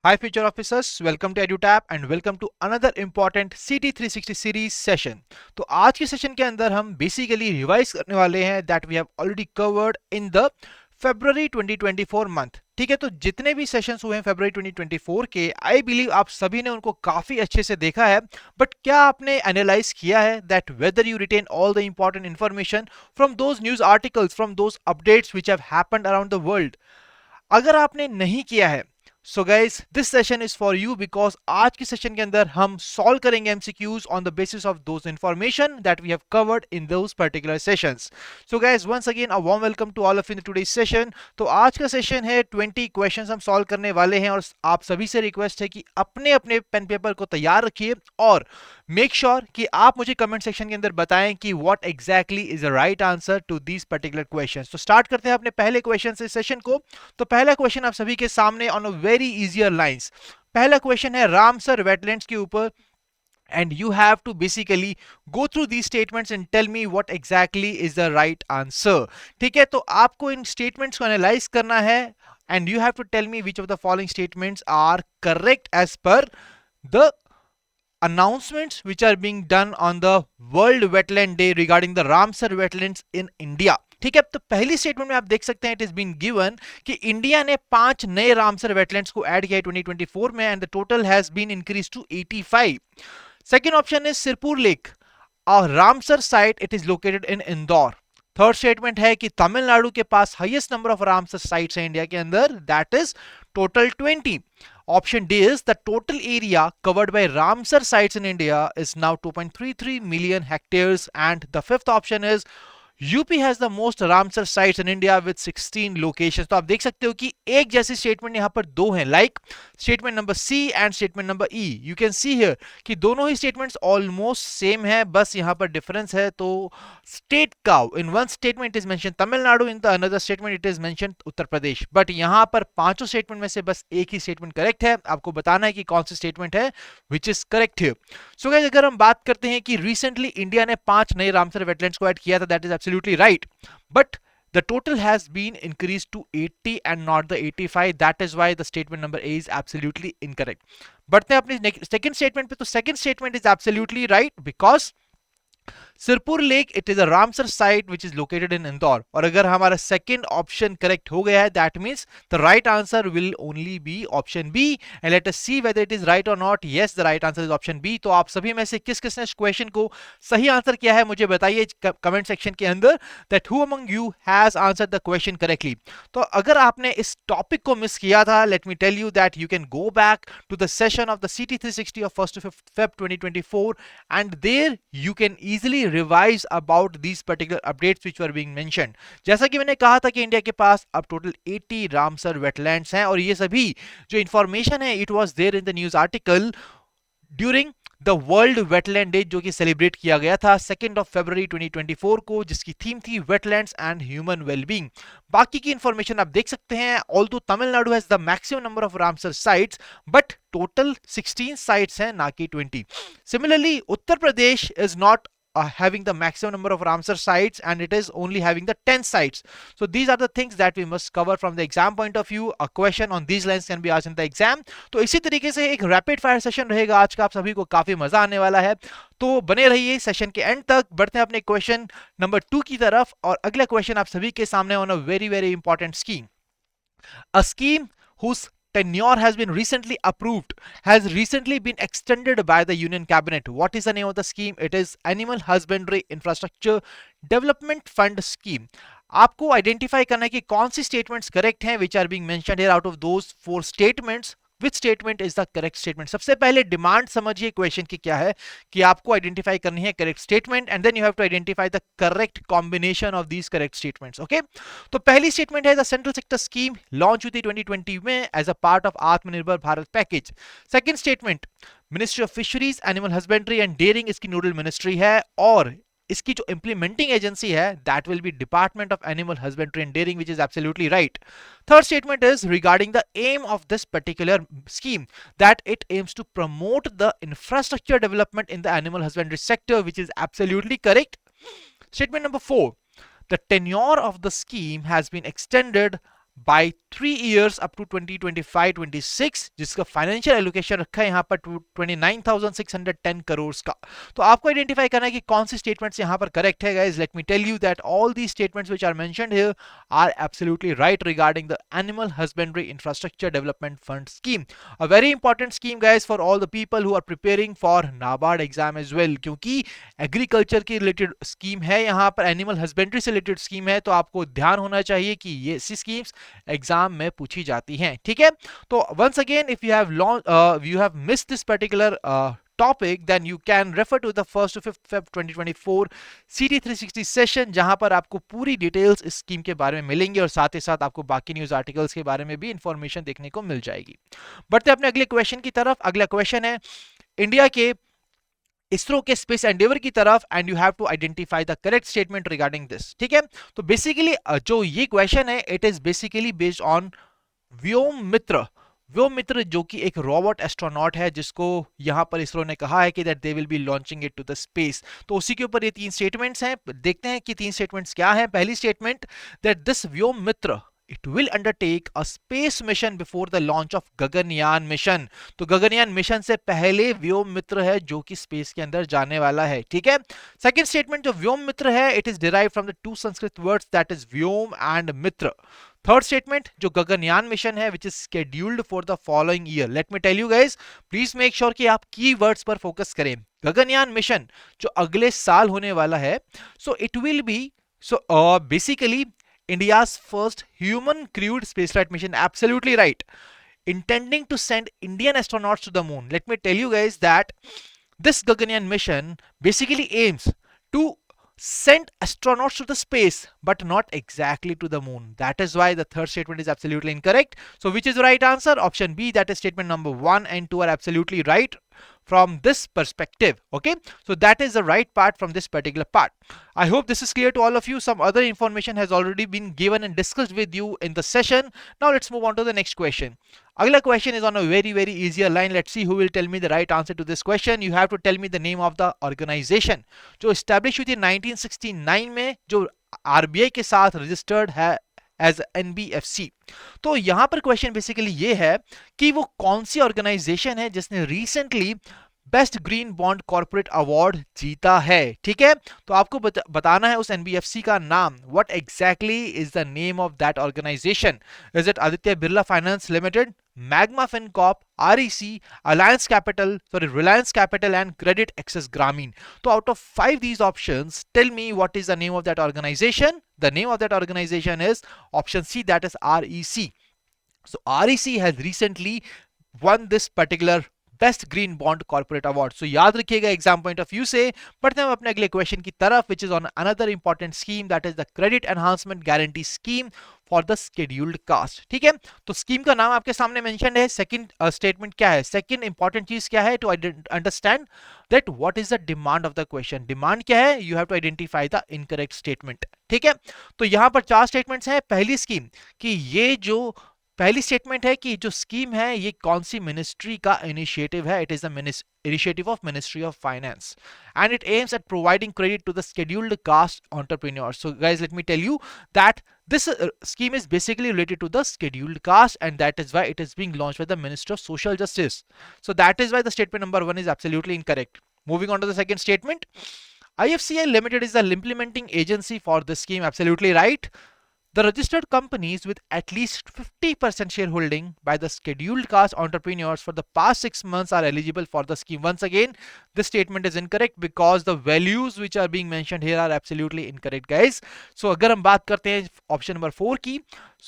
Hi future officers, welcome to EduTap and welcome to another important CT 360 series session। तो आज के session के अंदर हम बेसिकली रिवाइज करने वाले हैं that we have already covered in the February 2024 month. ठीक है, तो जितने भी सेशंस हुए हैं February 2024 के, आई बिलीव आप सभी ने उनको काफी अच्छे से देखा है। बट क्या आपने एनालाइज किया है that whether you retain all the important information from those news articles, from those updates which have happened around the world? अगर आपने नहीं किया है, so guys this session is for you, because आज के सेशन के अंदर हम सॉल्व करेंगे MCQs on the basis of those information that we have covered in those particular sessions. So guys once again a warm welcome to all of in today's session. तो आज का session है 20 questions हम solve करने वाले हैं, और आप सभी से रिक्वेस्ट है कि अपने अपने पेन पेपर को तैयार रखिए और मेक श्योर कि आप मुझे कमेंट सेक्शन के अंदर बताएं कि what exactly is the right answer to these particular questions. तो स्टार्ट करते हैं अपने पहले क्वेश्चन से सेशन को। तो पहला क्वेश्चन आप सभी के सामने on a very easier lines. पहला क्वेश्चन है रामसर वेटलैंड्स के ऊपर, and you have to basically go through these statements and tell me what exactly is the right answer। ठीक है, तो आपको इन स्टेटमेंट्स को एनालाइज करना है and you have to tell me which of the following statements are correct as per the announcements which are being done on the World Wetland Day regarding the Ramsar wetlands in India। ठीक है, तो पहली statement में आप देख सकते हैं it is been given कि इंडिया ने 5 नए रामसर वेटलैंड्स को ऐड किया है 2024 में, and the total has been increase to 85। Second option is Sirpur lake, a Ramsar site, it is located in Indore. Third statement है कि तमिलनाडु के पास highest number of Ramsar sites है इंडिया के अंदर, that is total 20। Option D is the total area covered by Ramsar sites in India is now 2.33 million hectares, and the fifth option is UP has the most Ramsar sites in India with 16 locations. तो आप देख सकते हो कि एक जैसी statement यहां पर दो हैं, like statement number C and statement number E. You can see here कि दोनों ही स्टेटमेंट्स ऑलमोस्ट सेम है, बस यहां पर डिफरेंस है। तो स्टेट का in one statement is mention Tamil Nadu, in the another statement it is mention Uttar Pradesh. But यहां पर पांचों स्टेटमेंट में से बस एक ही स्टेटमेंट करेक्ट है। आपको बताना है कि कौन सी स्टेटमेंट है विच इज करेक्ट है। सो गाइस, अगर हम बात करते हैं कि रिसेंटली इंडिया ने 5 नए रामसर वेटलैंड्स को ऐड किया था, that is absolutely right, but the total has been increased to 80 and not the 85, that is why the statement number A is absolutely incorrect। बढ़ते हैं अपनी सेकंड स्टेटमेंट पे। तो second statement is absolutely right, because Sirpur lake it is a Ramsar site which is located in Indore. और अगर हमारा second option correct हो गया है, that means the right answer will only be option B, and let us see whether it is right और not. Yes, the right answer is option B. तो आप सभी में से किस किसने इस क्वेश्चन को सही आंसर किया है मुझे बताइए कमेंट सेक्शन के अंदर, that who among you has answered the question correctly. तो अगर आपने इस टॉपिक को मिस किया था, let me tell you that you can go back to the session of the CT 360 ऑफ 1st to 5th Feb 2024, and there you can easily revise about these particular updates which were being mentioned। जैसा कि मैंने कहा था कि India के पास अब total 80 Ramsar wetlands हैं, और ये सभी जो इंफॉर्मेशन है it was there in the news article during the world wetland day, जो कि सेलिब्रेट किया गया था 2 फरवरी 2024 को, जिसकी थीम थी वेटलैंड्स एंड ह्यूमन वेलबींग। बाकी की इंफॉर्मेशन आप देख सकते हैं। Although Tamil Nadu has the maximum number of Ramsar sites, but total 16 sites हैं, ना कि 20। Similarly Uttar Pradesh is not having the maximum number of Ramsar sites, and it is only having the 10 sites। So these are the things that we must cover from the exam point of view। A question on these lines can be asked in the exam। तो इसी तरीके से एक rapid fire session रहेगा आज का, आप सभी को काफी मजा आने वाला है, तो बने रहिए सेशन के एंड तक। बढ़ते हैं अपने क्वेश्चन नंबर 2 की तरफ, और अगला क्वेश्चन आप सभी के सामने on a very very important scheme. A scheme whose tenure has been recently approved has recently been extended by the Union Cabinet। What is the name of the scheme? It is Animal Husbandry Infrastructure Development Fund Scheme। आपको identify करना है कि कौन सी statements correct हैं which are being mentioned here out of those 4 statements. Which statement is the correct statement? सबसे पहले demand समझिए क्वेश्चन की क्या है, कि आपको आइडेंटिफाई करनी है correct statement, and then you have to identify the correct combination of these correct statements. Okay, तो पहली स्टेटमेंट है the central sector scheme launch हुई थी 2020 में as a part of Atmanirbhar Bharat package. Second statement, ministry of fisheries, animal husbandry and dairying इसकी nodal ministry है, और इसकी जो इंप्लीमेंटिंग एजेंसी है that will be department of animal husbandry and dairying, which is absolutely right. Third statement is regarding the aim of this particular scheme that it aims to promote the infrastructure development in the animal husbandry sector, which is absolutely correct। Statement number 4, the tenure of the scheme has been extended by 3 years up to 2025-26, जिसका financial allocation रखा है यहाँ पर 29,610 करोड़ का। तो आपको identify करना है कि कौन सी स्टेटमेंट्स यहाँ पर करेक्ट है guys. Let me tell you that all the statements which are mentioned here are absolutely right regarding the animal husbandry infrastructure development fund scheme, a very important scheme guys for all the people who are preparing for NABARD exam as well, क्योंकि agriculture की related scheme है, यहाँ पर animal husbandry से related scheme है, तो आपको ध्यान होना चाहिए कि ये ऐसी स्कीम्स एग्जाम में पूछी जाती हैं। ठीक है, तो once again if you have missed this particular topic, then you can refer to the 1st to 5th Feb 2024 CT 360 session, जहां पर आपको पूरी डिटेल्स इस स्कीम के बारे में मिलेंगी और साथ ही साथ आपको बाकी न्यूज आर्टिकल्स के बारे में भी इंफॉर्मेशन देखने को मिल जाएगी। बढ़ते अपने अगले क्वेश्चन की तरफ। अगला क्वेश्चन है इंडिया के इसरो के स्पेस एंडेवर की तरफ, and you have to identify the correct statement regarding this. ठीक है, तो बेसिकली जो ये क्वेश्चन है it is basically based on Vyom Mitra. Vyom Mitra जो कि एक रोबोट एस्ट्रोनॉट है, जिसको यहां पर इसरो ने कहा है कि that they will be launching it to the space. तो उसी के ऊपर ये तीन स्टेटमेंट्स हैं, देखते हैं कि तीन स्टेटमेंट्स क्या हैं। पहली statement that this Vyom Mitra it will undertake a space mission before the launch of Gaganyaan mission. तो गगनयान मिशन से पहले व्योम मित्र है जो कि स्पेस के अंदर जाने वाला है। ठीक है, सेकंड स्टेटमेंट जो व्योम मित्र है it is derived from the two Sanskrit words that is व्योम एंड मित्र। थर्ड स्टेटमेंट जो गगनयान मिशन है which is scheduled for the following year. Let me tell you guys, please make sure कि आप की वर्ड्स पर फोकस करें। गगनयान मिशन जो अगले साल होने वाला है, सो it will B basically India's first human crewed spaceflight mission. Absolutely right. Intending to send Indian astronauts to the moon. Let me tell you guys that this Gaganyaan mission basically aims to send astronauts to the space, but not exactly to the moon. That is why the third statement is absolutely incorrect. So which is the right answer? Option B, that is statement number 1 and 2 are absolutely right from this perspective. Okay, so that is the right part from this particular part. I hope this is clear to all of you. Some other information has already been given and discussed with you in the session. Now let's move on to the next question. Agla question is on a very easier line. Let's see who will tell me the right answer to this question. You have to tell me the name of the organization जो established हुई थी 1969 में, जो RBI के साथ registered है as NBFC। तो यहां पर क्वेश्चन बेसिकली ये है कि वो कौन सी ऑर्गेनाइजेशन है जिसने recently best green bond corporate award जीता है। ठीक है, तो आपको बताना है उस NBFC का नाम। What exactly is the name of that organization? Is it Aditya Birla finance limited, Magma FinCorp, REC, Alliance Capital, Reliance Capital and Credit Access Grameen. So out of 5 these options, tell me what is the name of that organization? The name of that organization is option C, that is REC. So REC has recently won this particular best green bond corporate award. So याद रखिएगा exam point of view से। बढ़ते हैं अपने अगले question की तरफ, which is on another important scheme that is the credit enhancement guarantee scheme for the scheduled caste. ठीक है, तो स्कीम का नाम आपके सामने मेंशन है। सेकंड स्टेटमेंट क्या है? सेकंड इंपॉर्टेंट चीज क्या है to understand that what is the demand of the question. Demand क्या है? You have to identify the incorrect statement. ठीक है, तो यहां पर 4 स्टेटमेंट्स हैं। पहली स्कीम कि ये जो पहली स्टेटमेंट है कि जो स्कीम है ये कौन सी मिनिस्ट्री का इनिशिएटिव है। It is the initiative of Ministry of Finance and it aims at providing credit to the scheduled caste entrepreneurs. So guys, let me tell you that this scheme is basically related to the scheduled caste and that is why it is being launched by the Minister of Social Justice. So that is why the statement number 1 is absolutely incorrect. Moving on to the second statement, IFCI Limited is the implementing agency for this scheme. Absolutely right. The registered companies with at least 50% shareholding by the scheduled caste entrepreneurs for the past 6 months are eligible for the scheme. Once again, this statement is incorrect because the values which are being mentioned here are absolutely incorrect, guys. So अगर हम बात करते हैं option number 4 की,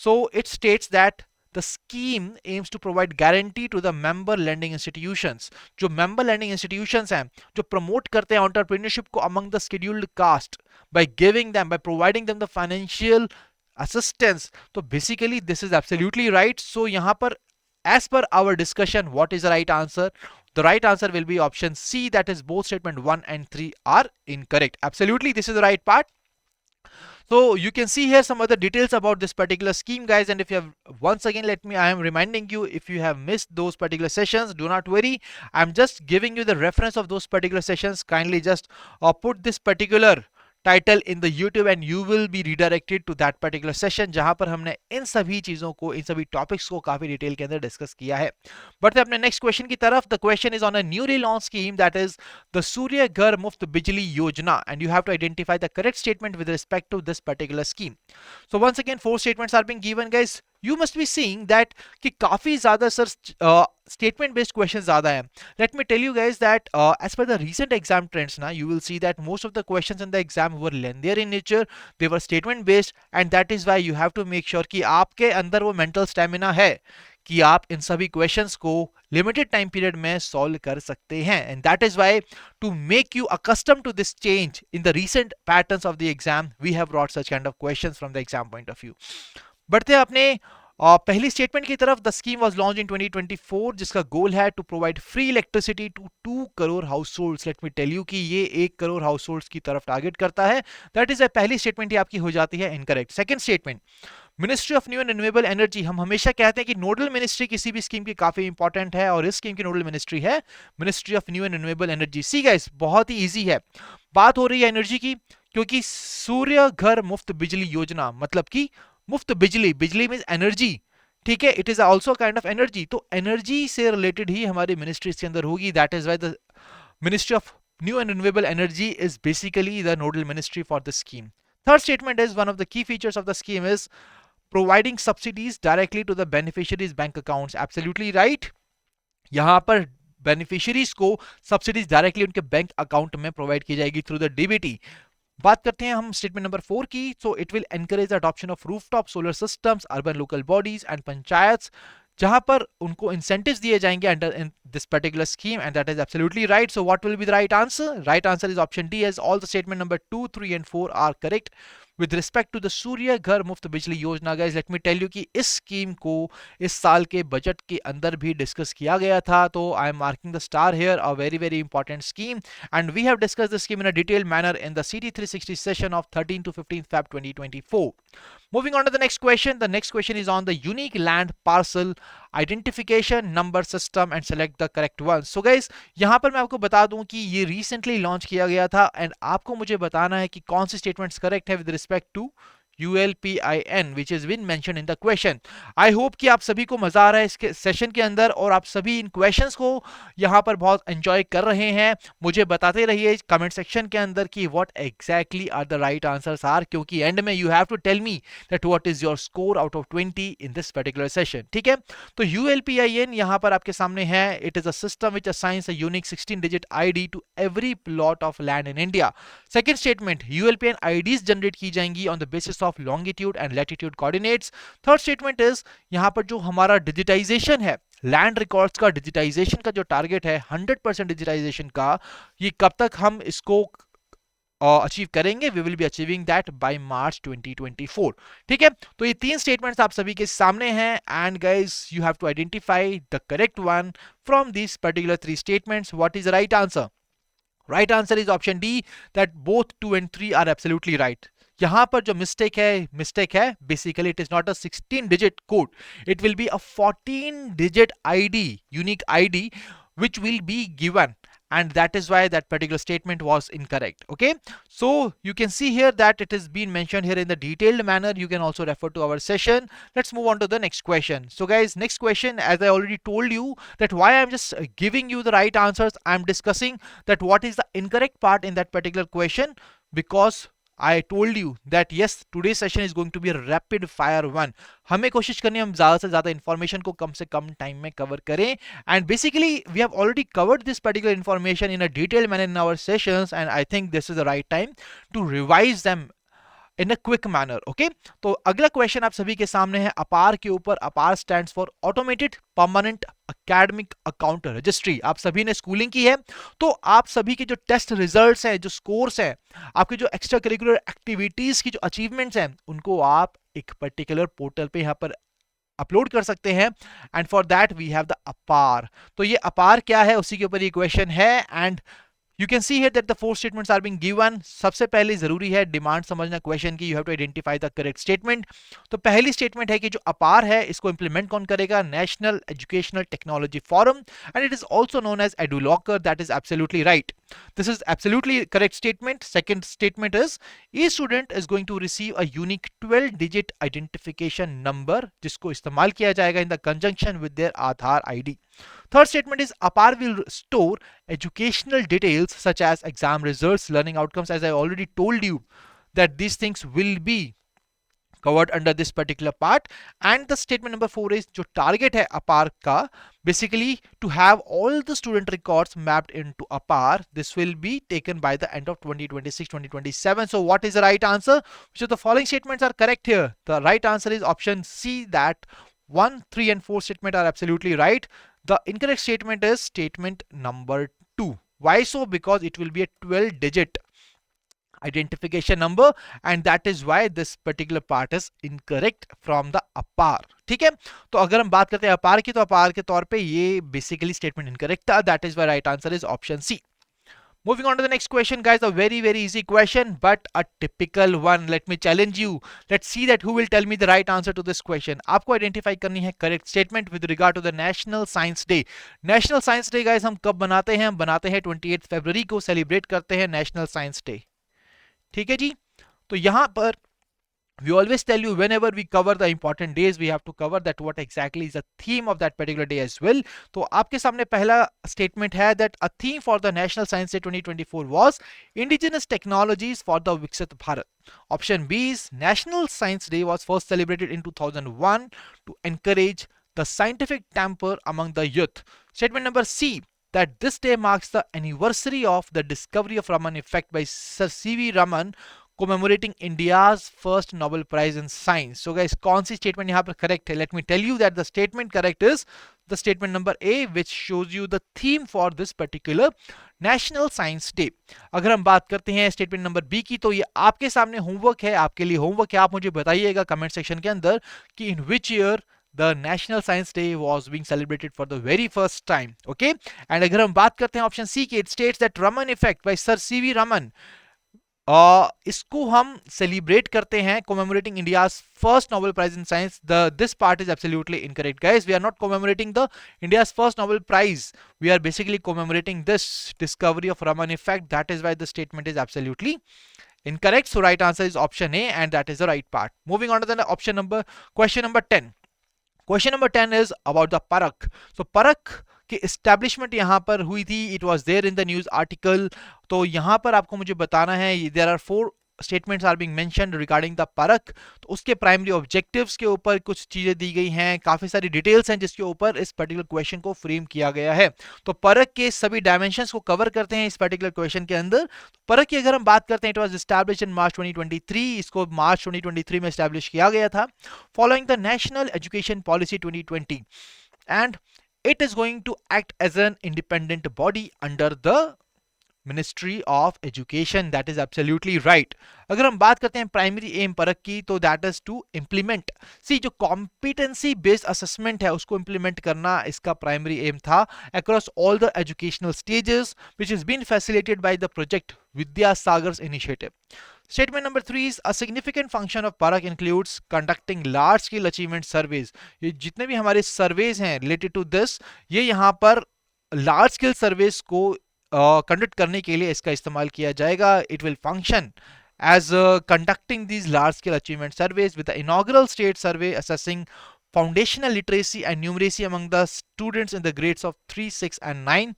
so it states that the scheme aims to provide guarantee to the member lending institutions. जो member lending institutions हैं, जो promote करते हैं entrepreneurship को among the scheduled caste by giving them, by providing them the financial assistance. तो basically this is absolutely right. So यहाँ पर as per our discussion, what is the right answer? The right answer will be option C, that is both statement 1 and 3 are incorrect. Absolutely, this is the right part. So you can see here some other details about this particular scheme, guys, and if you have, once again, I am reminding you, if you have missed those particular sessions, do not worry, I'm just giving you the reference of those particular sessions. Kindly just put this particular title in the YouTube and you will be redirected to that particular session, जहां पर हमने इन सभी चीजों को, इन सभी topics को काफी detail के अंदर डिस्कस किया है। बढ़ते अपने नेक्स्ट क्वेश्चन की तरफ। The question is on a newly launch scheme that is the Surya Ghar Muft Bijli Yojana and you have to identify the correct statement with respect to this particular scheme. So once again 4 statements are being given guys. You must be seeing that कि काफी ज्यादा sir statement based question ज्यादा है। Let me tell you guys that as per the recent exam trends now, you will see that most of the questions in the exam were lengthier in nature, they were statement based, and that is why you have to make sure कि आपके अंदर वो mental stamina है कि आप इन सभी questions को limited time period में सॉल्व कर सकते हैं। And that is why to make you accustom to this change in the recent patterns of the exam we have brought such kind of questions from the exam point of view. बढ़ते हैं अपने पहली statement की तरफ। The scheme was launch in 2024 जिसका goal है to provide free electricity to 2 crore households. Let me tell you कि ये 1 करोड़ हाउस होल्ड्स की तरफ टारगेट करता है। दैट इज पहली स्टेटमेंट ही आपकी हो जाती है incorrect. Second statement, ministry of new and renewable energy. हम हमेशा कहते हैं कि नोडल मिनिस्ट्री किसी भी स्कीम की काफी इंपॉर्टेंट है और इस स्कीम की नोडल मिनिस्ट्री है ministry of new and renewable energy. See guys, बहुत ही इजी है। बात हो रही है एनर्जी की, क्योंकि सूर्य घर मुफ्त बिजली योजना मतलब कि मुफ्त बिजली, बिजली मींस एनर्जी, ठीक है, it is also kind of energy. तो एनर्जी से रिलेटेड ही हमारी मिनिस्ट्री के अंदर होगी। That is why the ministry of new and renewable energy is basically the nodal ministry for the scheme. Third statement is one of the key features of the scheme is providing subsidies directly to the beneficiaries bank accounts. Absolutely right, यहां पर beneficiaries को subsidies directly उनके bank account में provide की जाएगी through the DBT. बात करते हैं हम स्टेटमेंट नंबर 4 की। So it will encourage adoption of rooftop solar systems, urban local bodies and panchayat, जहां पर उनको इंसेंटिव्स दिए जाएंगे under in this particular scheme and that is absolutely right. So what will be the right answer? Right answer is option D, as all the statement number 2, 3 and 4 are correct with respect to the Surya Ghar Muft Bijli Yojana. Guys let me tell you कि इस scheme को इस साल के budget के अंदर भी discuss किया गया था। तो I am marking the star here, a very very important scheme and we have discussed the scheme in a detailed manner in the CT 360 session of 13 to 15 Feb 2024. Moving on to the next question. The next question is on the unique land parcel identification number system and select the correct one. So guys, यहाँ पर मैं आपको बता दूं कि ये recently launch किया गया था एंड आपको मुझे बताना है कि कौन सी statements correct है with respect to ULPIN which is been mentioned in the question. I hope कि आप सभी को मजा आ रहा है इसके सेशन के अंदर और आप सभी इन क्वेश्चंस को यहाँ पर बहुत एंजॉय कर रहे हैं। मुझे बताते रहिए कमेंट सेक्शन के अंदर कि what exactly are the right answers are, क्योंकि एंड में you have to tell me that what is your score out of 20 in this particular session. ठीक है, तो ULPIN यहाँ पर आपके सामने है। It is a system which assigns a unique 16 digit ID to every plot of land in India. Second statement, ULPIN IDs generate की जाएंगी on the basis of longitude and latitude coordinates. Third statement is यहाँ पर जो हमारा digitisation है, land records का digitisation का जो टारगेट है 100% डिजिटाइजेशन का, ये कब तक हम इसको अचीव करेंगे? We will be achieving that by March 2024। ठीक है, तो ये 3 स्टेटमेंट्स आप सभी के सामने हैं and guys you have to identify the correct one from this particular 3 statements. What is the right answer? Right answer is option D, that both 2 and 3 are absolutely right. यहां पर जो मिस्टेक है basically it is not a 16 digit code, it will be a 14 digit ID, unique ID which will be given, and that is why that particular statement was incorrect. Okay, so you can see here that it is being mentioned here in the detailed manner. You can also refer to our session. Let's move on to the next question. So guys, next question, as I already told you that why I'm just giving you the right answers, I'm discussing that what is the incorrect part in that particular question, because I told you that yes, today's session is going to be a rapid fire one. हमें कोशिश करनी है हम ज्यादा से ज्यादा information को कम से कम टाइम में कवर करें and basically we have already covered this particular information in a detailed manner in our sessions and I think this is the right time to revise them in a quick manner. Okay, तो अगला question आप सभी के सामने है अपार के ऊपर। अपार stands for automated permanent academic account registry. आप सभी ने स्कूलिंग की है तो आप सभी के जो टेस्ट रिजल्ट्स हैं, जो स्कोर्स हैं, आपके जो एक्स्ट्रा करिकुलर एक्टिविटीज की जो अचीवमेंट्स हैं, उनको आप एक पर्टिकुलर पोर्टल पे यहाँ पर अपलोड कर सकते हैं and for that we have the APAAR. तो ये अपार क्या है उसी के ऊपर ये क्वेश्चन है and You can see here that the 4 statements are being given. सबसे पहले जरूरी है डिमांड समझना क्वेश्चन की। You have to identify the correct statement. तो पहली स्टेटमेंट है कि जो अपार है इसको इंप्लीमेंट कौन करेगा? National Educational Technology Forum and it is also known as EduLocker. That is absolutely right. This is absolutely correct statement. Second statement is each student is going to receive a unique 12 digit identification number जिसको इस्तेमाल किया जाएगा in the conjunction with their Aadhaar ID. Third statement is APAR will store educational details such as exam results, learning outcomes, as I already told you that these things will be covered under this particular part. And the statement number 4 is जो target है APAR का basically to have all the student records mapped into APAR. This will be taken by the end of 2026-2027. So what is the right answer? Which of the following statements are correct here? The right answer is option C, that 1, 3 and 4 statement are absolutely right. The incorrect statement is statement number 2. Why so? Because it will be a 12 digit identification number and that is why this particular part is incorrect from the APAR. ठीक है, तो अगर हम बात करते हैं APAR की, तो APAR के तौर पे ये बेसिकली स्टेटमेंट इनकरेक्ट था. That is why right answer is option C. Moving on to the next question, guys. A very easy question, but a typical one. Let me challenge you. Let's see that who will tell me the right answer to this question. आपको identify करनी है correct statement with regard to the national science day. National science day guys हम कब बनाते हैं? हम बनाते हैं 28 फरवरी को, सेलिब्रेट करते हैं नेशनल साइंस डे. ठीक है जी. तो यहां पर we always tell you whenever we cover the important days we have to cover that what exactly is the theme of that particular day as well. तो आपके सामने पहला स्टेटमेंट है that a theme for the National Science Day 2024 was indigenous technologies for the Viksit Bharat. Option B is National Science Day was first celebrated in 2001 to encourage the scientific temper among the youth. Statement number C, that this day marks the anniversary of the discovery of Raman effect by Sir C.V. Raman, commemorating India's first Nobel Prize in Science. So guys, कौन सी statement यहाँ पर correct है? Let me tell you that the statement correct is the statement number A, which shows you the theme for this particular National Science Day. अगर हम बात करते हैं statement number B की, तो ये आपके सामने होमवर्क है, आपके लिए होमवर्क है. आप मुझे बताइएगा कमेंट सेक्शन के अंदर कि in which year the National Science Day was being celebrated for the very first time. Okay, and अगर हम बात करते हैं ऑप्शन सी की, it states that Raman effect by Sir C.V. Raman, इसको हम सेलिब्रेट करते हैं commemorating India's first Nobel Prize in Science. This part is absolutely incorrect, guys. We are not commemorating the India's first Nobel Prize. We are basically commemorating this discovery of Raman effect. That is why the statement is absolutely incorrect. So right answer is option A, and that is the right part. Moving on to the question number 10. Question number 10 is about the Parak. So Parak की establishment यहाँ पर हुई थी. It was there in the news article. तो यहाँ पर आपको मुझे बताना है, there are 4 statements are being mentioned regarding the PARAKH. तो उसके प्राइमरी ऑब्जेक्टिव्स के ऊपर कुछ चीजें दी गई हैं, काफी सारी डिटेल्स हैं जिसके ऊपर इस पर्टिकुलर क्वेश्चन को फ्रेम किया गया है. तो परख के सभी डायमेंशंस को कवर करते हैं इस पर्टिकुलर क्वेश्चन के अंदर. परख की अगर हम बात करते हैं, इट वाज एस्टैब्लिश्ड इन मार्च 2023. इसको मार्च 2023 में एस्टैब्लिश किया गया था following the national education policy 2020, and it is going to act as an independent body under the Ministry of Education. That is absolutely right. अगर हम बात करते हैं प्राइमरी एम परख की, तो that is to implement, see जो competency based assessment है उसको इम्प्लीमेंट करना इसका प्राइमरी एम था across all the educational stages, which is been facilitated by the project Vidyasagar's initiative. Statement number 3 is a significant function of Parak includes conducting large scale achievement surveys. ये जितने भी हमारे surveys हैं related to this, ये यहाँ पर large scale surveys को conduct करने के लिए इसका इस्तेमाल किया जाएगा. It will function as conducting these large scale achievement surveys, with the inaugural state survey assessing foundational literacy and numeracy among the students in the grades of 3, 6 and 9.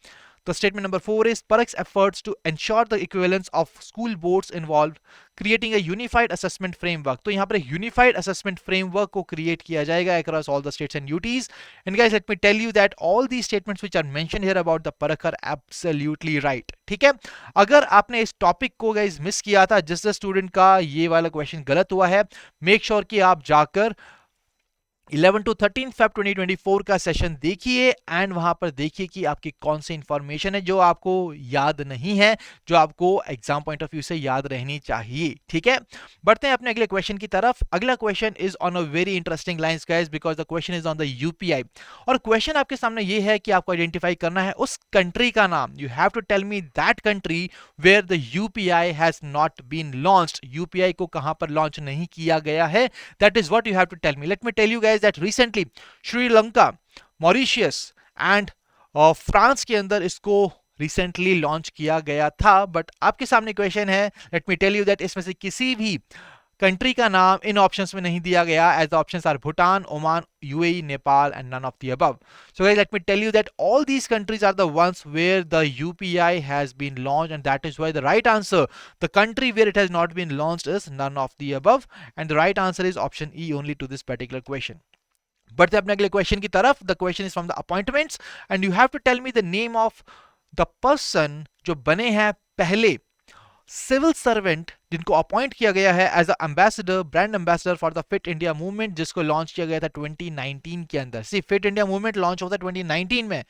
The statement number 4 is Parak's efforts to ensure the equivalence of school boards involved creating a unified assessment framework. तो यहाँ पर unified assessment framework को create किया जाएगा across all the states and UTs. And guys, let me tell you that all these statements which are mentioned here about the Parak are absolutely right. ठीक है, अगर आपने इस टॉपिक को guys miss किया था, जिस स्टूडेंट का ये वाला क्वेश्चन गलत हुआ है, मेक श्योर कि आप जाकर 11 to 13 Feb 2024 का सेशन देखिए एंड वहां पर देखिए कि आपकी कौन सी इंफॉर्मेशन है जो आपको याद नहीं है, जो आपको एग्जाम पॉइंट ऑफ व्यू से याद रहनी चाहिए. ठीक है, बढ़ते हैं अपने अगले क्वेश्चन की तरफ. अगला question is on a very interesting lines guys, because the question is on the UPI. और क्वेश्चन आपके सामने ये है कि आपको आइडेंटिफाई करना है उस कंट्री का नाम. You have to tell me that country where the UPI has not been launched. UPI को कहां पर लॉन्च नहीं किया गया है, that is what you have to tell me. Let me tell you guys that recently Sri Lanka, Mauritius and France के अंदर इसको रिसेंटली लॉन्च किया गया था। बट आपके सामने क्वेश्चन है, let me tell you that इसमें से किसी भी कंट्री का नाम इन ऑप्शंस में नहीं दिया गया, as the options are Bhutan, Oman, UAE, Nepal and none of the above. So guys, let me tell you that all these countries are the ones where the UPI has been launched, and that is why the right answer, the country where it has not been launched, is none of the above, and the right answer is option E only to this particular question. बढ़ते अपने अगले question की तरफ. The question is from the appointments and you have to tell me the name of the person जो बने हैं पहले civil servant जिनको अपॉइंट किया गया है as ambassador, brand ambassador for the fit India movement, जिसको लॉन्च किया गया था 2019 के अंदर. See fit India movement launch होता है 2019 में.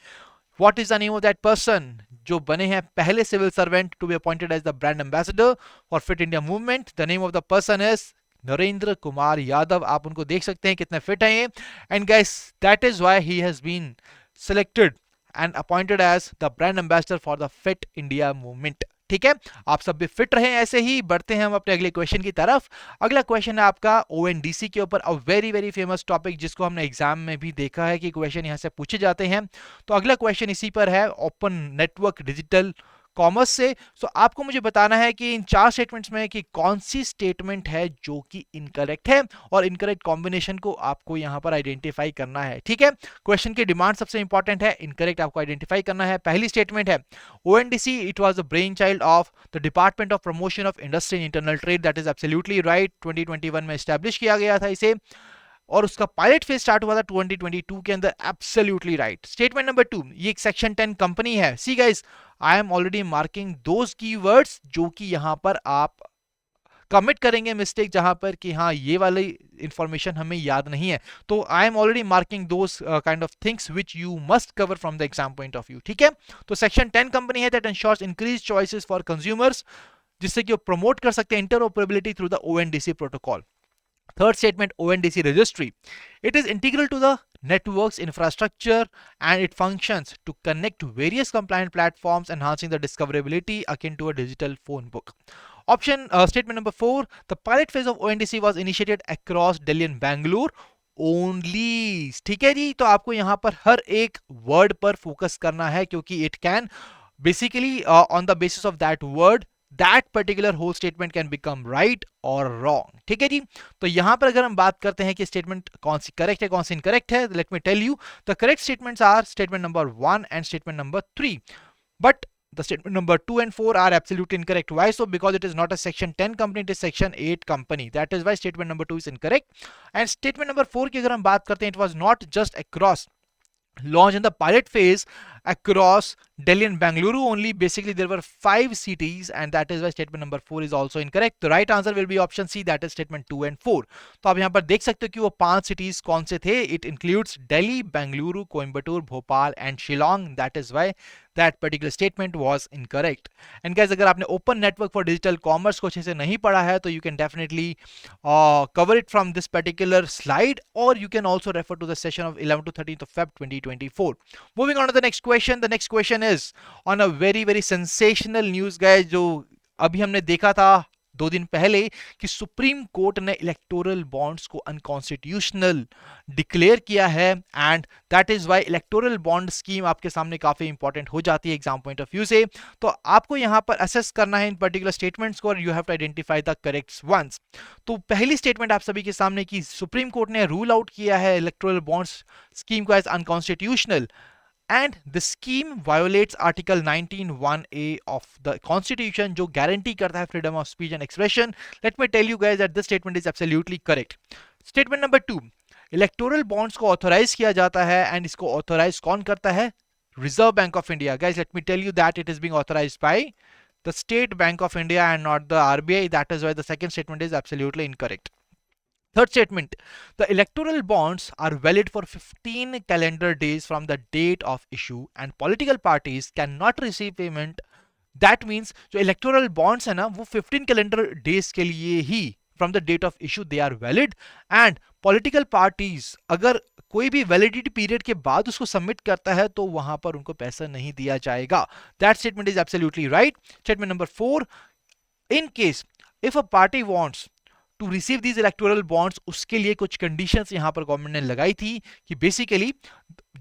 What is the name of that person जो बने हैं पहले civil servant to be appointed as the brand ambassador for fit India movement? The name of the person is Narendra Kumar Yadav. आप उनको देख सकते हैं कितने फिट हैं ये. And guys, that is why he has been selected and appointed as the brand ambassador for the fit India movement. ठीक है, आप सब भी फिट रहे ऐसे ही. बढ़ते हैं हम अपने अगले क्वेश्चन की तरफ. अगला क्वेश्चन है आपका ओएनडीसी के ऊपर, अ वेरी वेरी फेमस टॉपिक जिसको हमने एग्जाम में भी देखा है कि क्वेश्चन यहां से पूछे जाते हैं. तो अगला क्वेश्चन इसी पर है, ओपन नेटवर्क डिजिटल कॉमर्स से. सो आपको मुझे बताना है कि इन 4 स्टेटमेंट्स में कि कौन सी स्टेटमेंट है जो कि इनकरेक्ट है, और इनकरेक्ट कॉम्बिनेशन को आपको यहां पर आइडेंटिफाई करना है. ठीक है, क्वेश्चन की डिमांड सबसे इंपॉर्टेंट है, इनकरेक्ट आपको आइडेंटिफाई करना है. पहली स्टेटमेंट है ONDC it was the brain child of the department of promotion of industry and internal trade. That is absolutely right. 2021 में एस्टैब्लिश किया गया था इसे, और उसका पायलट फेज स्टार्ट हुआ था 2022 के अंदर. Absolutely right. स्टेटमेंट नंबर 2, ये एक सेक्शन 10 कंपनी है. See guys, I am already marking those keywords जो कि यहां पर आप कमिट करेंगे मिस्टेक, जहां पर कि हाँ ये वाली इंफॉर्मेशन हमें याद नहीं है. तो I am already marking those kind of things which you must cover from the exam point of view. ठीक है, तो सेक्शन 10 कंपनी है that ensures increase choices for consumers, जिससे कि वो प्रमोट कर सकते हैं interoperability through the ONDC protocol. Third statement, ONDC registry. It is integral to the network's infrastructure and it functions to connect various compliant platforms, enhancing the discoverability akin to a digital phone book. Statement number 4, the pilot phase of ONDC was initiated across Delhi and Bangalore only. ठीक है जी, तो आपको यहाँ पर हर एक word पर focus करना है, क्योंकि it can basically on the basis of that word that particular whole statement can become right or wrong. ठीक है जी, तो यहां पर अगर हम बात करते हैं कि स्टेटमेंट कौन सी करेक्ट है कौन सी इनकरेक्ट है, let me tell you the correct statements are statement number 1 and statement number 3, but the statement number 2 and 4 are absolutely incorrect. Why so? Because it is not a section 10 company, it is section 8 company. That is why statement number 2 is incorrect. And statement number 4 की अगर हम बात करते हैं, it was not just across launch in the pilot phase across Delhi and Bangalore only. Basically there were 5 cities, and that is why statement number 4 is also incorrect. The right answer will be option C, that is statement 2 and 4. तो आप यहाँ पर देख सकते हो कि वो 5 cities कौन से थे. It includes Delhi, Bangalore, Coimbatore, Bhopal and Shillong. That is why that particular statement was incorrect. And guys, अगर आपने open network for digital commerce को अच्छे से नहीं पढ़ा है, तो you can definitely cover it from this particular slide, or you can also refer to the session of 11 to 13th of Feb 2024. Moving on to the next question. The next question is on a very very sensational news guys, जो अभी हमने देखा था 2 दिन पहले कि supreme court ने electoral bonds को अनकॉन्स्टिट्यूशनल डिक्लेयर किया है, and that is why electoral bond scheme आपके सामने काफी इंपॉर्टेंट हो जाती है एग्जाम पॉइंट ऑफ व्यू से. तो आपको यहां पर असेस करना है इन पर्टिकुलर स्टेटमेंट्स को, और you have to identify the correct ones. तो पहली स्टेटमेंट आप सभी के सामने कि सुप्रीम कोर्ट ने रूल आउट किया है इलेक्टोरल बॉन्ड्स स्कीम को as unconstitutional, and the scheme violates article 19(1)(a) of the constitution, जो गारंटी करता है freedom of speech and expression. Let me tell you guys that this statement is absolutely correct. Statement number 2, electoral bonds को authorize किया जाता है, and इसको authorize कौन करता है? Reserve Bank of India. Guys, let me tell you that it is being authorized by the State Bank of India and not the RBI. That is why the second statement is absolutely incorrect. Third statement, the electoral bonds are valid for 15 calendar days from the date of issue, and political parties cannot receive payment. That means जो electoral bonds है ना, वो 15 calendar days के लिए ही from the date of issue they are valid, and political parties अगर कोई भी validity period के बाद उसको submit करता है तो वहां पर उनको पैसा नहीं दिया जाएगा. That statement is absolutely right. Statement number 4, in case if a party wants to receive these electoral bonds, उसके लिए कुछ कंडीशंस यहां पर गवर्नमेंट ने लगाई थी कि बेसिकली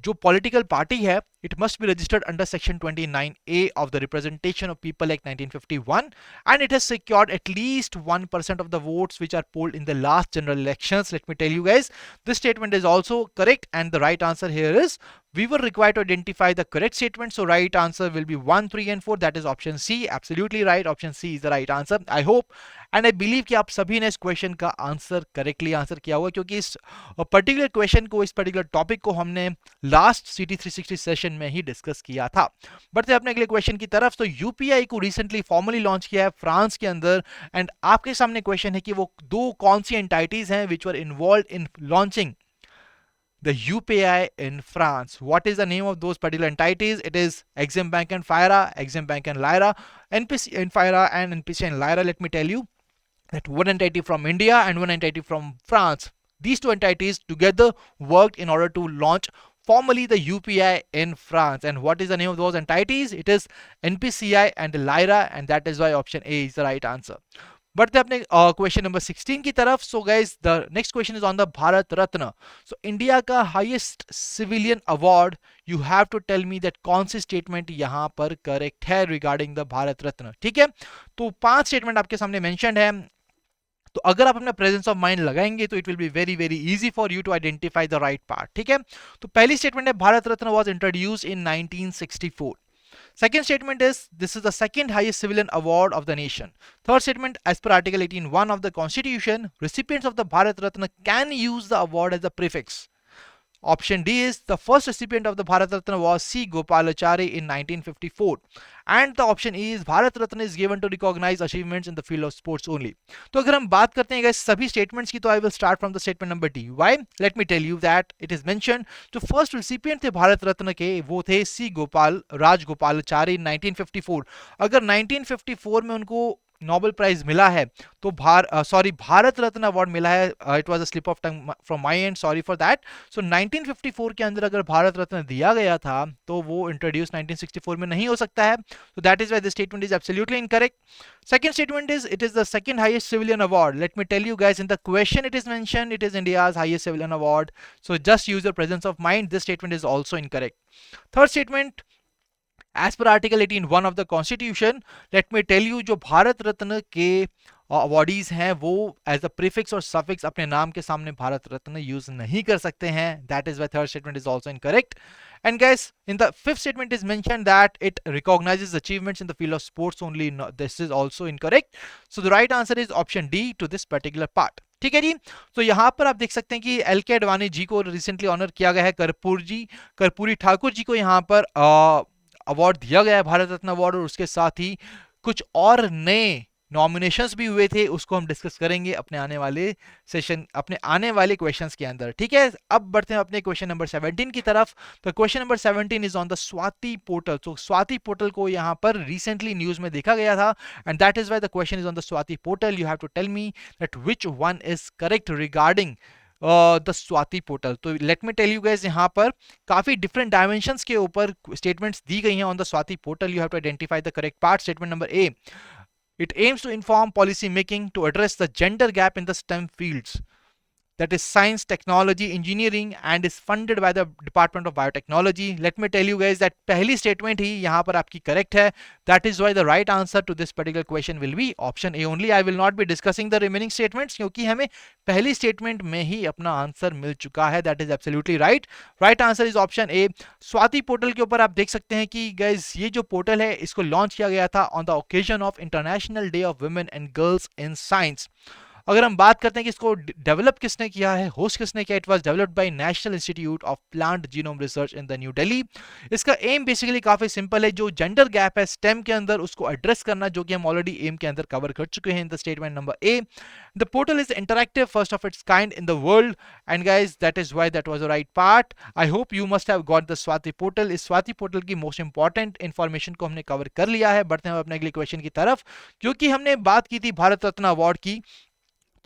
जो पॉलिटिकल पार्टी है, it must be registered under section 29A of the representation of people act 1951 and it has secured at least 1% of the votes which are polled in the last general elections. Let me tell you guys, this statement is also correct and the right answer here is we were required to identify the correct statement, so right answer will be 1, 3 and 4. That is option C. Absolutely right. Option C is the right answer. I hope and I believe कि आप सभी ने इस question का answer correctly answer किया हुआ, क्योंकि इस पर्टिकुलर क्वेश्चन को, इस पर्टिकुलर टॉपिक को हमने लास्ट सिटी 360 सेशन में ही डिस्कस किया था। बढ़ते अपने अगले क्वेश्चन की तरफ। तो यूपीआई को रिसेंटली फॉर्मली लॉन्च किया है फ्रांस के अंदर एंड आपके सामने क्वेश्चन है कि वो दो कौन सी एंटाइटीज हैं which were involve in launching the UPI in France. What is the name of those particular entities? It is Exim Bank and FIRA, Exim Bank and Lyra, NPC and FIRA and NPC and Lyra. Let me tell you that one entity from India and one entity from France. These two entities together worked in order to launch formally the UPI in France. And what is the name of those entities? It is NPCI and Lyra, and that is why option A is the right answer. बढ़ते अपने question number 16 की तरफ। So guys the next question is on the Bharat Ratna. So India का highest civilian award, you have to tell me that कौन सी statement यहां पर correct है रिगार्डिंग द भारत रत्न। ठीक है, तो 5 स्टेटमेंट आपके सामने मेंशन्ड है, तो अगर आप अपना प्रेजेंस ऑफ माइंड लगाएंगे तो it will be very very easy for you to identify the right part. ठीक है, तो पहली स्टेटमेंट है Bharat Ratna was introduce in 1964। Second statement is this is the second highest civilian award of the nation. Third statement, as per Article 18(1) of the Constitution, recipients of the Bharat Ratna can use the award as a prefix. Option D is the first recipient of the Bharat Ratna was C. Gopalachari in 1954. And the option E is Bharat Ratna is given to recognize achievements in the field of sports only. तो अगर हम बात करते हैं guys सभी statements की, तो I will start from the statement number D. Why? Let me tell you that it is mentioned जो first recipient थे भारत रत्न के वो थे C. Gopalachari in 1954. अगर 1954 में उनको नोबेल प्राइज मिला है तो भारत रत्न अवार्ड मिला है, it was a slip of tongue from my end, sorry for that. So 1954 के अंदर अगर भारत रत्न दिया गया था तो वो इंट्रोड्यूस 1964 में नहीं हो सकता है, so that is why this statement is absolutely incorrect. Second statement is it is the second highest civilian award. Let me tell you guys, in the question it is mentioned it is India's highest civilian award, so just use your presence of mind. This statement is also incorrect. Third statement, as per Article 18(1) of the Constitution, let me tell you जो भारत रत्न के awardees हैं वो as a prefix और suffix अपने नाम के सामने Bharat Ratna use नहीं कर सकते हैं। That is why third statement is also incorrect. And guys, in the fifth statement is mentioned that it recognizes achievements in the field of sports only. No, this is also incorrect. So the right answer is option D to this particular part. ठीक है जी, तो यहाँ पर आप देख सकते हैं कि एल के अडवाणी जी को रिसेंटली ऑनर किया गया है, कर्पूरी ठाकुर जी को यहाँ पर अवार्ड दिया गया है भारत रत्न अवार्ड, और उसके साथ ही कुछ और नए नॉमिनेशंस भी हुए थे, उसको हम डिस्कस करेंगे अपने आने वाले सेशन, अपने आने वाले क्वेश्चंस के अंदर। ठीक है, अब बढ़ते हैं अपने क्वेश्चन नंबर 17 की तरफ। तो question number 17 is on the Swati portal. तो स्वाति पोर्टल को यहाँ पर रिसेंटली न्यूज में देखा गया था and that is why the question is on the Swati portal. You have to tell me that which one is correct regarding the Swati portal. तो let me tell you guys, यहाँ पर काफी डिफरेंट डायमेंशंस के ऊपर स्टेटमेंट्स दी गई हैं on the Swati portal. You have to identify the correct part. Statement number A, it aims to inform policy making to address the gender gap in the STEM fields, that is science, technology, engineering, and is funded by the Department of Biotechnology. Let me tell you guys that पहली statement ही यहाँ पर आपकी correct है. That is why the right answer to this particular question will be option A only. I will not be discussing the remaining statements क्योंकि हमें पहली statement में ही अपना आंसर मिल चुका है. That is absolutely right. Right answer is option A. Swati portal के ऊपर आप देख सकते हैं कि guys ये जो पोर्टल है इसको लॉन्च किया गया था on the occasion of International Day of Women and Girls in Science. अगर हम बात करते हैं कि इसको डेवलप किसने किया है, होस्ट किसने किया, it was developed by national institute of plant genome research in the new Delhi. इसका एम बेसिकली काफी सिंपल है, जो जेंडर गैप है स्टेम के अंदर उसको एड्रेस करना, जो कि हम ऑलरेडी एम के अंदर कवर कर चुके हैं in the statement number A. The portal is interactive, first of its kind in the world, and guys that is why that was the right part. I hope you must have got the Swati portal. इस Swati portal की most important information को हमने cover कर लिया है। बढ़ते हैं अपने अगले क्वेश्चन की तरफ, क्योंकि हमने बात की थी भारत रत्न अवार्ड की,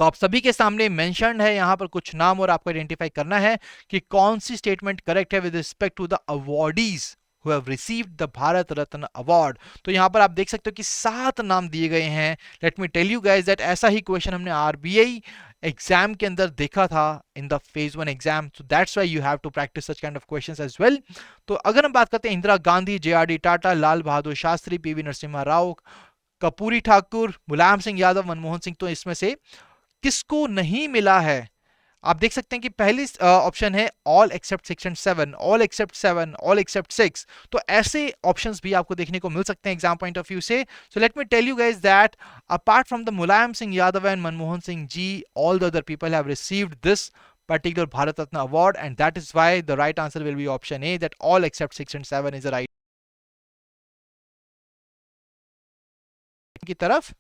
तो आप सभी के सामने मेंशन्ड है यहाँ पर कुछ नाम और आपको आइडेंटिफाई करना है कि कौन सी स्टेटमेंट करेक्ट है with respect to the awardees who have received the Bharat Ratna Award. तो यहाँ पर आप देख सकते हो कि 7 नाम दिए गए हैं. Let me tell you guys that ऐसा ही क्वेश्चन हमने RBI एग्जाम के अंदर देखा था in the phase 1 exam. So that's why you have to practice such kind of questions as well. तो अगर हम बात करते हैं इंदिरा गांधी, JRD टाटा, लाल बहादुर शास्त्री, PV नरसिम्हा राव, कर्पूरी ठाकुर, मुलायम सिंह यादव, मनमोहन सिंह, तो इसमें से किसको नहीं मिला है? आप देख सकते हैं कि पहली ऑप्शन है all except 6 and 7, all except 7, all except 6. तो ऐसे ऑप्शंस भी आपको देखने को मिल सकते हैं एग्जाम पॉइंट ऑफ व्यू से. So let me tell you guys that apart from the Mulayam Singh Yadav and Manmohan Singh ji, all the other people have received this particular Bharat Ratna award, and that is why the right answer will be option A, that all except 6 and 7 is the right की तरफ.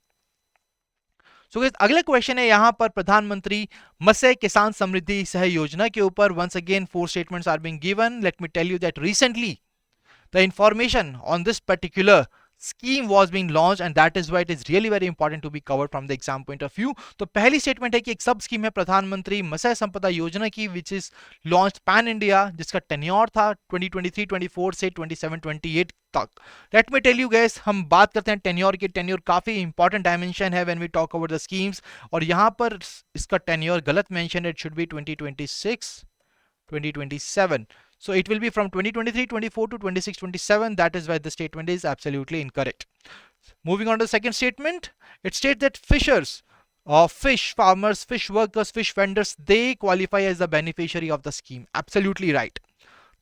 सो अगला question है यहाँ पर प्रधानमंत्री मत्स्य किसान समृद्धि सह योजना के ऊपर. Once again 4 statements are being given. Let me tell you that recently the information on this particular scheme was being launched, and that is why it is really very important to be covered from the exam point of view. तो पहली statement है कि एक सब scheme है प्रधानमंत्री मत्स्य संपदा योजना की, which is launched pan India, जिसका टेन्योर था 2023-24 से 27-28 तक. Let me tell you guys, हम बात करते हैं टेन्योर की. टेन्योर काफी इंपॉर्टेंट डायमेंशन है when we talk about the schemes, और यहाँ पर इसका टेन्योर गलत मेंशन है. It should be 2026-2027. So it will be from 2023-24 to 26-27. That is why the statement is absolutely incorrect. Moving on to the second statement, it states that fishers, fish farmers, fish workers, fish vendors, they qualify as the beneficiary of the scheme. Absolutely right.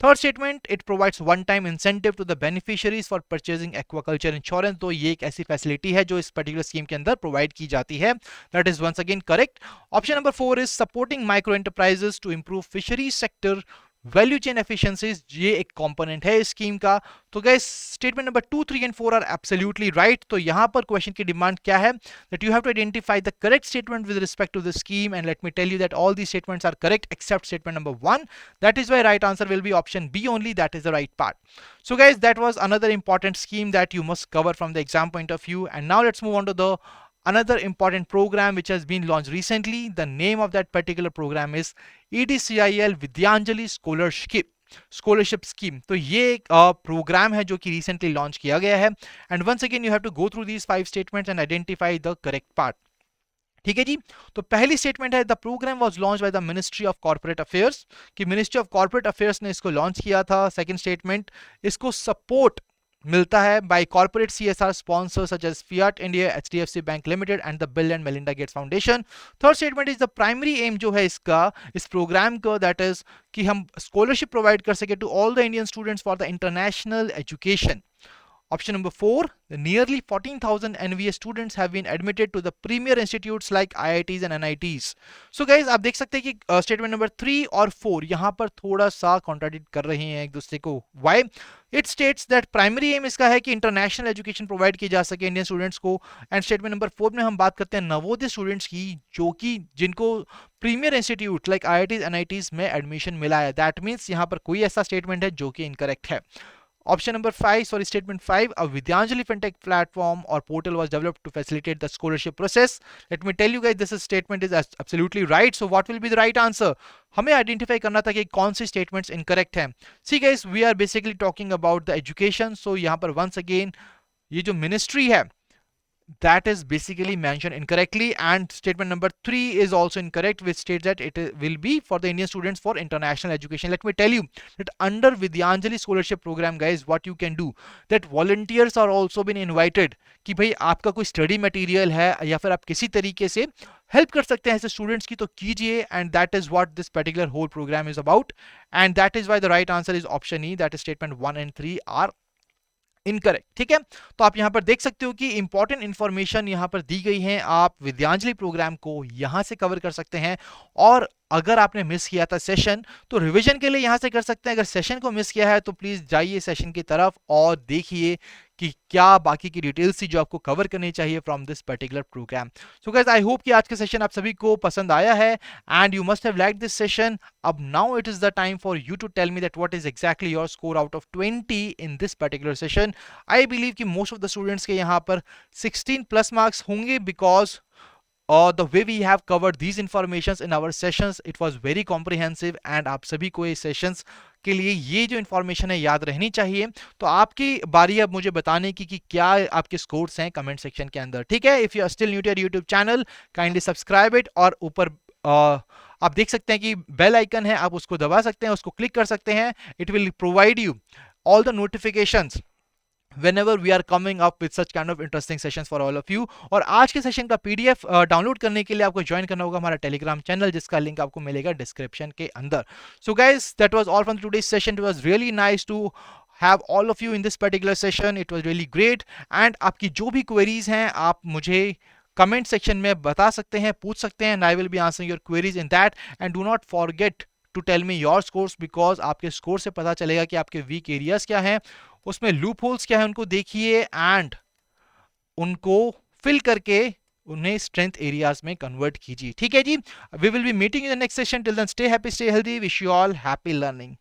Third statement, it provides one-time incentive to the beneficiaries for purchasing aquaculture insurance. तो ये एक ऐसी facility है जो इस particular scheme के अंदर provide की जाती है. That is once again correct. Option number 4 is supporting micro enterprises to improve fisheries sector value chain efficiencies. ये एक कंपोनेंट है इस स्कीम का. तो guys statement number 2, 3 and 4 are absolutely right. तो यहां पर क्वेश्चन की डिमांड क्या है? That you have to identify the correct statement with respect to the scheme, and let me tell you that all the statements are correct except statement number 1. That is why right answer will be option B only. That is the right part. So guys, that was another important scheme that you must cover from the exam point of view. And now let's move on to the another important program which has been launched recently. The name of that particular program is EDCIL Vidyanjali Scholarship Scheme. तो ये एक programme है जो कि recently launch किया गया है. And once again you have to go through these 5 statements and identify the correct part. ठीक है जी. तो पहली स्टेटमेंट है the program was launch by the ministry of corporate affairs, कि मिनिस्ट्री ऑफ कॉर्पोरेट अफेयर्स ने इसको लॉन्च किया था. सेकंड स्टेटमेंट, इसको सपोर्ट मिलता है by corporate CSR sponsors such as Fiat India, HDFC bank limited and the Bill and Melinda Gates Foundation. Third statement is the primary aim जो है इसका, इस प्रोग्राम का, दैट इज कि हम स्कॉलरशिप प्रोवाइड कर सके to all the Indian students for the international education. Option number 4, the nearly 14,000 NVS students have been admitted to the premier institutes like IITs and NITs. So guys, आप देख सकते हैं कि statement number 3 और 4 यहाँ पर थोड़ा सा कॉन्ट्राडिक्ट कर रहे हैं एक दूसरे को. Why? It states that primary aim इसका है कि इंटरनेशनल एजुकेशन प्रोवाइड की जा सके इंडियन स्टूडेंट्स को, एंड स्टेटमेंट नंबर 4 में हम बात करते हैं नवोदय स्टूडेंट्स की, जो कि जिनको premier institute like IITs NITs में एडमिशन मिला है. दैट मीन्स यहाँ पर कोई ऐसा स्टेटमेंट है जो कि इनकरेक्ट है. Option number 5, sorry, statement 5, a Vidyanjali fintech platform or portal was developed to facilitate the scholarship process. Let me tell you guys, this statement is absolutely right. So what will be the right answer? हमें identify करना था कि कौन सी statements incorrect हैं. See guys, we are basically talking about the education. So यहाँ पर once again ये जो मिनिस्ट्री है, that is basically mentioned incorrectly, and statement number 3 is also incorrect, which states that it will be for the Indian students for international education. Let me tell you that under Vidyanjali scholarship program guys, what you can do, that volunteers are also been invited कि भाई आपका कोई study material है या फिर आप किसी तरीके से हेल्प कर सकते हैं ऐसे स्टूडेंट्स की, तो कीजिए. And that is what this particular whole program is about, and that is why the right answer is option E, that is statement 1 and 3 are incorrect. ठीक है. तो आप यहां पर देख सकते हो कि इंपॉर्टेंट इंफॉर्मेशन यहां पर दी गई है. आप विद्यांजलि प्रोग्राम को यहां से कवर कर सकते हैं, और अगर आपने मिस किया था सेशन तो रिवीजन के लिए यहां से कर सकते हैं. अगर सेशन को मिस किया है तो प्लीज जाइए सेशन की तरफ और देखिए कि क्या बाकी की डिटेल्स थी जो आपको कवर करनी चाहिए from this particular program. So guys, I hope कि आज का सेशन आप सभी को पसंद आया है, and you must have liked this session. अब now it is the time for you to tell me that what is exactly your score out of 20 in this particular session. I believe कि most of the students के यहाँ पर 16 plus marks होंगे, because और the way we have covered these informations in our sessions, it was very comprehensive and आप सभी को ये सेशंस के लिए ये जो इन्फॉर्मेशन है याद रहनी चाहिए। तो आपकी बारी अब मुझे बताने की कि क्या आपके स्कोर्स हैं कमेंट सेक्शन के अंदर, ठीक है। If you are still new to YouTube channel, kindly subscribe it, और ऊपर आप देख सकते हैं कि बेल आइकन है, आप उसको दबा सकते हैं, उसको क्लिक कर सकते हैं। It will provide you all the notifications whenever we are coming up with such kind of interesting sessions for all of you। और आज के सेशन का पीडीएफ डाउनलोड करने के लिए आपको ज्वाइन करना होगा हमारा टेलीग्राम चैनल, जिसका लिंक आपको मिलेगा डिस्क्रिप्शन के अंदर। So guys, that was all from today's session. It was really nice to have all of you in this particular session, it was really great। and आपकी जो भी queries हैं आप मुझे कमेंट सेक्शन में बता सकते हैं, पूछ सकते हैं, and I will be answering your queries in that। and do not forget to tell me your scores, because आपके स्कोर से पता चलेगा कि आपके वीक एरियाज क्या हैं, उसमें लूप होल्स क्या है, उनको देखिए एंड उनको फिल करके उन्हें स्ट्रेंथ एरियाज में कन्वर्ट कीजिए, ठीक है जी। We will be meeting in the next session. Till then stay happy, stay healthy, wish you all happy learning.